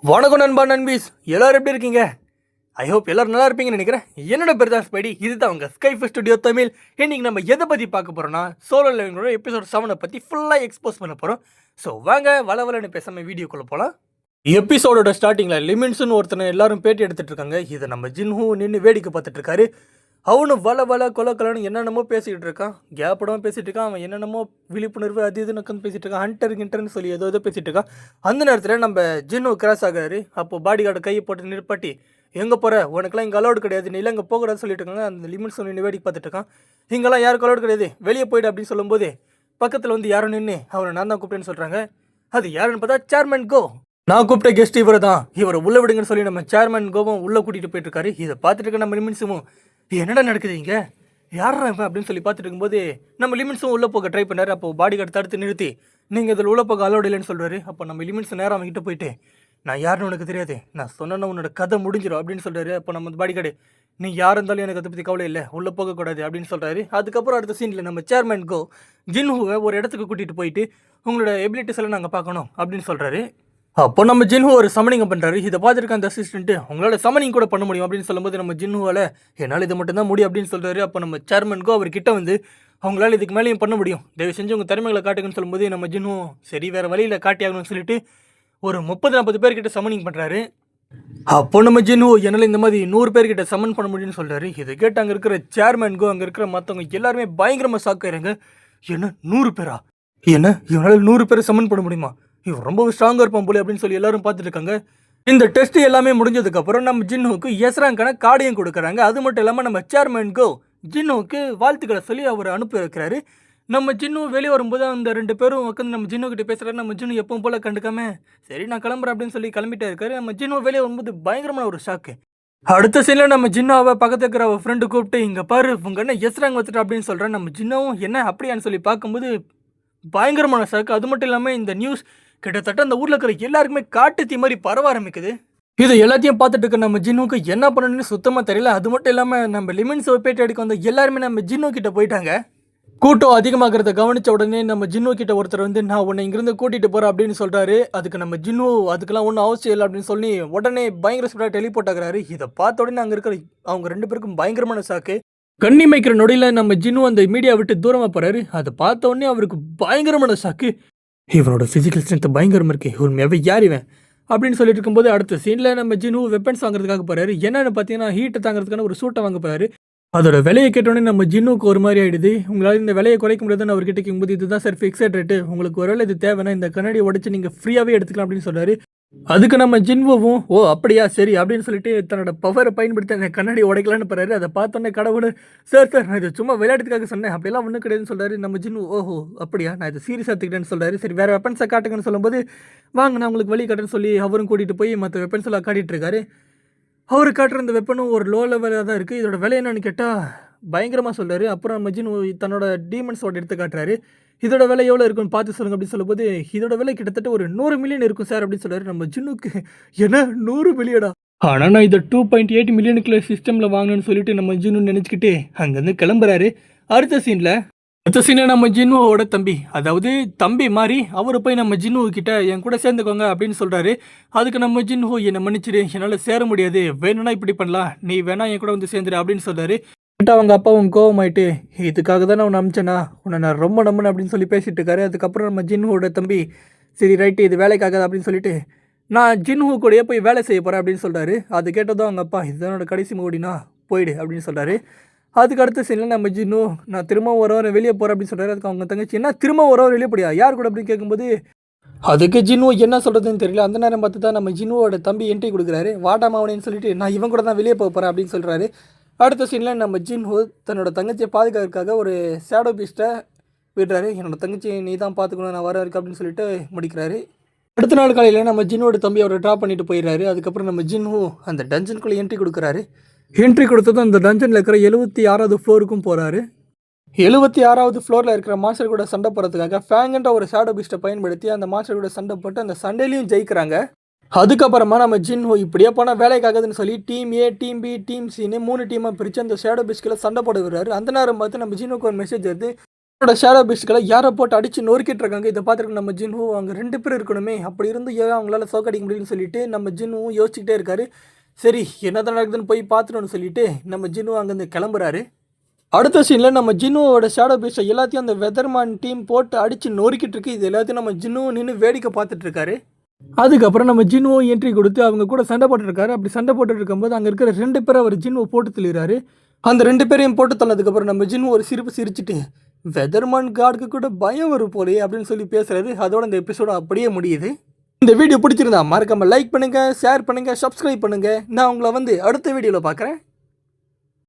வணக்கம் நண்பா நண்பீஸ், எல்லாரும் எப்படி இருக்கீங்க? ஐ ஹோப் எல்லாரும் நல்லா இருப்பீங்கன்னு நினைக்கிறேன். என்னோட பேர் தான் ஸ்பைடி. இதுதான் உங்கள் ஸ்கைஃப் ஸ்டுடியோ தமிழ். இன்னைக்கு நம்ம எதை பற்றி பார்க்க போகிறோம்னா, சோலோ லெவலிங்கோட எபிசோட் 7 பற்றி ஃபுல்லாக எக்ஸ்போஸ் பண்ண போகிறோம். ஸோ வாங்க வளவலன்னு பேசாமல் வீடியோக்குள்ளே போகலாம். எபிசோடோட ஸ்டார்டிங்கில் லிமின்ஸ்னு ஒருத்தனை எல்லாரும் பேட்டி எடுத்துகிட்டு இருக்காங்க. இதை நம்ம ஜின்ஹூ நின்று வேடிக்கை பார்த்துட்டு இருக்காரு. அவனும் வள கொலன்னு என்னென்னமோ பேசிக்கிட்டு இருக்கான். கேப்படமாக பேசிகிட்டு இருக்கான். அவன் என்னென்னமோ விழிப்புணர்வு அது இதுன்னு பேசிகிட்டு இருக்கான். ஹண்டர்ன்னு சொல்லி ஏதோ பேசிகிட்டு இருக்கான். அந்த நேரத்தில் நம்ம ஜின்னு கிராஸ் ஆகாரு. அப்போது பாடி கார்டு கையை போட்டு நிற்பாட்டி, எங்கே போகிற, உனக்குலாம் இங்கே அலோடு கிடையாது, நீ இல்லை இங்கே போகக்கூடாதுன்னு சொல்லிட்டு இருக்காங்க. அந்த லிமிட்ஸ் சொல்லி வேடிக்கை பார்த்துட்டு இருக்கான். இங்கெல்லாம் யாருக்கு அலோடு கிடையாது, வெளியே போய்டு அப்படின்னு சொல்லும்போது பக்கத்தில் வந்து யாரும் நின்று அவனை நான் தான் கூப்பிட்டேன்னு சொல்கிறாங்க. அது யாருன்னு பார்த்தா சேர்மன் கோ. நான் கூப்பிட்ட கெஸ்ட் இவரை தான், இவரை உள்ளே விடுங்கன்னு சொல்லி நம்ம சேர்மன் கோவும் உள்ளே கூட்டிகிட்டு போயிட்டு இருக்காரு. இதை பார்த்துட்டு இருக்க நம்ம லிமிட்ஸும் என்னடா நடக்குது இங்கே, யாரா இவன் அப்படின்னு சொல்லி பார்த்துட்டு இருக்கும்போது நம்ம லிமிட்ஸும் உள்ளே போக ட்ரை பண்ணார். அப்போ பாடி கார்டு தடுத்து நிறுத்தி நீங்கள் இதில் உள்ளே போக அலோடு இல்லைன்னு சொல்கிறாரு. அப்போ நம்ம லிமிட்ஸ் நேரம் அவங்ககிட்ட போயிட்டு, நான் யாருன்னு உனக்கு தெரியாது, நான் சொன்னேன்னா உன்னோட கதை முடிஞ்சிடும் அப்படின்னு சொல்கிறாரு. அப்போ நம்ம பாடி கார்டு, நீ யார் இருந்தாலும் எனக்கு அதை பற்றி கவலை இல்லை, உள்ளே போகக்கூடாது அப்படின்னு சொல்கிறாரு. அதுக்கப்புறம் அடுத்த சீனில் நம்ம சேர்மன் கோ ஜின்ஹூவை ஒரு இடத்துக்கு கூட்டிகிட்டு போயிட்டு உங்களோட எபிலிட்டிஸ் எல்லாம் நாங்கள் பார்க்கணும் அப்படின்னு சொல்கிறாரு. அப்போ நம்ம ஜின்ஹூ ஒரு சமனிங் பண்ணுறாரு. இதை பார்த்துருக்க அந்த அசிஸ்டன்ட்டு, உங்களால் சமனிங் கூட பண்ண முடியும் அப்படின்னு சொல்லும்போது நம்ம ஜின்ஹூவால் என்னால் இது மட்டும் தான் முடியும் அப்படின்னு சொல்கிறாரு. அப்போ நம்ம சேர்மனுக்கோ அவர்கிட்ட வந்து அவங்களால இதுக்கு மேலேயும் பண்ண முடியும், தயவு செஞ்சு உங்கள் திறமைகளை காட்டுங்கன்னு சொல்லும்போது நம்ம ஜின்ஹூ சரி வேறு வழியில் காட்டியாகணும்னு சொல்லிட்டு ஒரு 30-40 பேர்கிட்ட சமனிங் பண்ணுறாரு. அப்போ நம்ம ஜின்ஹூ என்னால் இந்த மாதிரி 100 பேர்கிட்ட சமன் பண்ண முடியும்னு சொல்கிறாரு. இதை கேட்டு அங்கே இருக்கிற சேர்மனுக்கோ அங்கே இருக்கிற மற்றவங்க எல்லாருமே பயங்கரமாக ஷாக்காயிறாங்க. என்ன 100 பேரா, என்ன இவனால் 100 பேரை சமன் பண்ண முடியுமா, இவன் ரொம்ப ஸ்ட்ராங்காக இருப்பான் போல அப்படின்னு சொல்லி எல்லாரும் பார்த்துட்டு இருக்காங்க. இந்த டெஸ்ட் எல்லாமே முடிஞ்சதுக்கப்புறம் நம்ம ஜின்ஹூக்கு எஸ்ராங்கான கார்டையும் கொடுக்குறாங்க. அது மட்டும் இல்லாமல் நம்ம சேர்மனுக்கோ ஜின்ஹூக்கு வாழ்த்துக்களை சொல்லி அவர் அனுப்பி வைக்கிறாரு. நம்ம ஜின்னு வெளியே வரும்போது அந்த 2 பேரும் உட்காந்து நம்ம ஜின்னு கிட்ட பேசுகிறாரு. நம்ம ஜின்னு எப்பவும் போல் கண்டுக்காம சரி நான் கிளம்புறேன் அப்படின்னு சொல்லி கிளம்பிட்டே இருக்காரு. நம்ம ஜின்னு வெளியே வரும்போது பயங்கரமான ஒரு ஷாக்கு. அடுத்த சீனில் நம்ம ஜின்னாவை பக்கத்து இருக்கிற அவள் ஃப்ரெண்டு கூப்பிட்டு, இங்கே பாரு உங்கள் என்ன எஸ்ராங் வச்சுட்டா அப்படின்னு சொல்கிறேன். நம்ம ஜின்னாவும் என்ன அப்படியான்னு சொல்லி பார்க்கும்போது பயங்கரமான ஷாக்கு. அது மட்டும் இல்லாமல் இந்த நியூஸ் கிட்டத்தட்ட அந்த ஊரில் இருக்கிற எல்லாருக்குமே காட்டு தீ மாதிரி பரவ ஆரம்பிக்குது. இது எல்லாத்தையும் பார்த்துட்டு இருக்க நம்ம ஜின்னுக்கு என்ன பண்ணணும்னு சுத்தமாக தெரியல. அது மட்டும் இல்லாமல் நம்ம லிமின்ஸ் பேட்டி எடுக்க வந்த எல்லாருமே நம்ம ஜின்னு கிட்ட போயிட்டாங்க. கூட்டம் அதிகமாகிறத கவனித்த உடனே நம்ம ஜின்னு கிட்ட ஒருத்தர் வந்து, நான் உன்னை இங்கிருந்து கூட்டிகிட்டு போகிறேன் அப்படின்னு சொல்கிறாரு. அதுக்கு நம்ம ஜின்னு அதுக்கெல்லாம் ஒன்றும் அவசியம் இல்லை அப்படின்னு சொல்லி உடனே பயங்கர ஸ்பீடாக டெலிபோர்ட் ஆகிறாரு. இதை பார்த்த உடனே அங்கே இருக்கிற அவங்க 2 பேருக்கும் பயங்கரமான சாக்கு. கண்ணி மைக்கிற நொடியில் நம்ம ஜின்னு அந்த மீடியா விட்டு தூரமாக போகிறாரு. அதை பார்த்த உடனே அவருக்கு பயங்கரமான சாக்கு. இவனோட ஃபிசிக்கல் ஸ்ட்ரென்த் பயங்கரமாக இருக்குது, உண்மையாகவே யார் இவன் அப்படின்னு சொல்லிட்டு இருக்கும்போது அடுத்த சீனில் நம்ம ஜின்னு வெப்பன்ஸ் வாங்குறதுக்காக போகிறாரு. என்னென்னு பார்த்தீங்கன்னா ஹீட்டை தாங்கிறதுக்கான ஒரு சூட்டை வாங்க போகிறாரு. அதோட விலையை கேட்டோடனே நம்ம ஜின்னுக்கு ஒரு மாதிரி ஆகிடுது. உங்களால் இந்த விலையை குறைக்க முடியாதுன்னு அவர்கிட்ட கேட்கும்போது, இதுதான் சார் ஃபிக்ஸட் ரேட்டு, உங்களுக்கு ஒருவேளை இது தேவைன்னா இந்த கண்ணாடியை உடச்சி நீங்கள் ஃப்ரீயாகவே எடுத்துக்கலாம் அப்படின்னு சொல்கிறாரு. அதுக்கு நம்ம ஜின்வும் ஓ அப்படியா சரி அப்படின்னு சொல்லிட்டு தன்னோட பவரை பயன்படுத்தி அந்த கண்ணாடி உடைக்கலான்னு போறாரு. அதை பார்த்தோன்னே கடவுள், சார் நான் இது சும்மா விளையாட்டுக்காக சொன்னேன், அப்படிலாம் ஒன்றும் கிடையாதுன்னு சொல்கிறாரு. நம்ம ஜின்னு ஓஹோ அப்படியா, நான் இதை சீரியஸாக எடுத்துக்கிட்டேன்னு சொல்கிறாரு. சரி வேறு வெப்பன்ஸை காட்டுங்கன்னு சொல்லும்போது, வாங்க நான் உங்களுக்கு வழி காட்டுன்னு சொல்லி அவரும் கூட்டிகிட்டு போய் மற்ற வெப்பன்ஸ் எல்லாம் காட்டிகிட்டு இருக்காரு. அவர் காட்டுற இந்த வெப்பனும் ஒரு லோ லெவலாக தான் இருக்குது. இதோட விலை என்னன்னு கேட்டால் பயங்கரமாக சொல்கிறாரு. அப்புறம் நம்ம ஜின்னு தன்னோட டீமன்ஸோட எடுத்து காட்டுறாரு. இதோட விலை எவ்வளோ இருக்குன்னு பார்த்து சொல்லுங்கள் அப்படின்னு சொல்லும்போது, இதோட விலை கிட்டத்தட்ட ஒரு 100 மில்லியன் இருக்கும் சார் அப்படின்னு சொல்கிறாரு. நம்ம ஜின்னுக்கு என்ன 100 மில்லியனா, ஆனால் நான் இதை 2.8 மில்லியனுக்குள்ள சிஸ்டமில் வாங்கணும்னு சொல்லிட்டு நம்ம ஜின்னு நினச்சிக்கிட்டு அங்கேருந்து கிளம்புறாரு. அடுத்த சீனில் நம்ம ஜின்னுவோட தம்பி, அதாவது தம்பி மாதிரி அவர் போய் நம்ம ஜின்னு கிட்ட என் கூட சேர்ந்துக்கோங்க அப்படின்னு சொல்கிறாரு. அதுக்கு நம்ம ஜின்னு என்னை மன்னிச்சிடு, என்னால் சேர முடியாது, வேணும்னா இப்படி பண்ணலாம், நீ வேணா என் கூட வந்து சேர்ந்துடு அப்படின்னு சொல்கிறாரு. அவங்க அப்பாவும் கோவமாயிட்டு, இதுக்காக தான் நான் உன்னை அமிச்சேனா, உன்னை நான் ரொம்ப நம்பினேன் அப்படின்னு சொல்லி பேசிகிட்டு இருக்காரு. அதுக்கப்புறம் நம்ம ஜின்ஹூவோட தம்பி சரி ரைட்டு இது வேலைக்காக அப்படின்னு சொல்லிட்டு, நான் ஜின்ஹூ கூடயே போய் வேலை செய்ய போகிறேன் அப்படின்னு சொல்கிறாரு. அது கேட்டதும் அவங்க அப்பா, இதுதான் கடைசி மூடினா போயிடு அப்படின்னு சொல்கிறாரு. அதுக்கு அடுத்த சீனில் நம்ம ஜின்னு, நான் திரும்ப ஒரு வாரம் வெளியே போகிறேன் அப்படின்னு சொல்கிறாரு. அதுக்கு அவங்க தங்கச்சி, என்ன திரும்ப ஒரு வாரம் வெளியே போடியா, யார் கூட அப்படின்னு கேட்கும்போது அதுக்கு ஜின்னு என்ன சொல்கிறதுன்னு தெரியல. அந்த நேரம் பார்த்து தான் நம்ம ஜின்னுவோட தம்பி என்ட்ரி கொடுக்குறாரு. வாடாமாவனேன்னு சொல்லிட்டு, நான் இவன் கூட தான் வெளியே போக போகிறேன் அப்படின்னு சொல்கிறாரு. அடுத்த சீனில் நம்ம ஜின்ஹூ தன்னோட தங்கச்சியை பாதுகாக்கிறதுக்காக ஒரு ஷேடோ பீஸ்ட்டை விடுறாரு. என்னோட தங்கச்சியை நீ தான் பார்த்துக்கணும், நான் வர இருக்கு அப்படின்னு சொல்லிட்டு முடிக்கிறாரு. அடுத்த நாள் காலையில் நம்ம ஜின்னோட தம்பி அவரை ட்ராப் பண்ணிட்டு போயிடுறாரு. அதுக்கப்புறம் நம்ம ஜின்ஹூ அந்த டஞ்சனுக்குள்ளே என்ட்ரி கொடுக்குறாரு. என்ட்ரி கொடுத்ததும் அந்த டஞ்சனில் இருக்கிற 76வது ஃப்ளோருக்கும் போகிறாரு. 76வது ஃப்ளோரில் இருக்கிற மாஸ்டர் கூட சண்டை போடுறதுக்காக ஃபேங்கன்ற ஒரு ஷேடோ பீஸ்ட்டை பயன்படுத்தி அந்த மாஸ்டர் கூட சண்டை போட்டு அந்த சண்டையிலையும் ஜெயிக்கிறாங்க. அதுக்கப்புறமா நம்ம ஜின்ஹூ இப்படியே போனால் வேலைக்காகுதுன்னு சொல்லி team A, team B, team சின்னு 3 டீமாக பிரித்து அந்த ஷேடோ பீஸ்ட்டில் சண்டை போட விடுறாரு. அந்த நேரம் பார்த்து நம்ம ஜின்னுக்கு ஒரு மெசேஜ் வருது, அவரோட ஷேடோ பீஸ்ட்களை யாரை போட்டு அடித்து நொறுக்கிட்டு இருக்காங்க. இதை பார்த்துருக்கு நம்ம ஜின்ஹூ அங்கே 2 பேர் இருக்கணுமே, அப்படி இருந்து ஏன் அவங்களால சோக்கடிக்க முடியும்னு சொல்லிட்டு நம்ம ஜின்ஹூ யோசிச்சுக்கிட்டே இருக்காரு. சரி என்னதான் நடக்குதுன்னு போய் பார்த்துட்டோன்னு சொல்லிட்டு நம்ம ஜின்ஹூ அங்கேருந்து கிளம்புறாரு. அடுத்த சீனில் நம்ம ஜின்னுவோட ஷேடோ பீஸை எல்லாத்தையும் அந்த வெதர்மேன் டீம் போட்டு அடித்து நொறுக்கிட்டு இருக்கு. இது எல்லாத்தையும் நம்ம ஜின்னு நின்று வேடிக்கை பார்த்துட்டு இருக்காரு. அதுக்கப்புறம் நம்ம ஜின்னுவோ என்ட்ரி கொடுத்து அவங்க கூட சண்டை போட்டுருக்காரு. அப்படி சண்டை போட்டுட்டு இருக்கும்போது அங்கே இருக்கிற 2 பேரை அவர் ஜின்னுவை போட்டு தள்ளிடுறாரு. அந்த 2 பேரையும் போட்டு தள்ளதுக்கப்புறம் நம்ம ஜின்னு ஒரு சிரிப்பு சிரிச்சுட்டு வெதர்மேன் கார்டுக்கு கூட பயம் வரும் போலே அப்படின்னு சொல்லி பேசுறாரு. அதோட இந்த எபிசோட அப்படியே முடியுது. இந்த வீடியோ பிடிச்சிருந்தா மறக்காம லைக் பண்ணுங்கள், ஷேர் பண்ணுங்கள், சப்ஸ்கிரைப் பண்ணுங்கள். நான் உங்களை அடுத்த வீடியோவில் பார்க்குறேன்.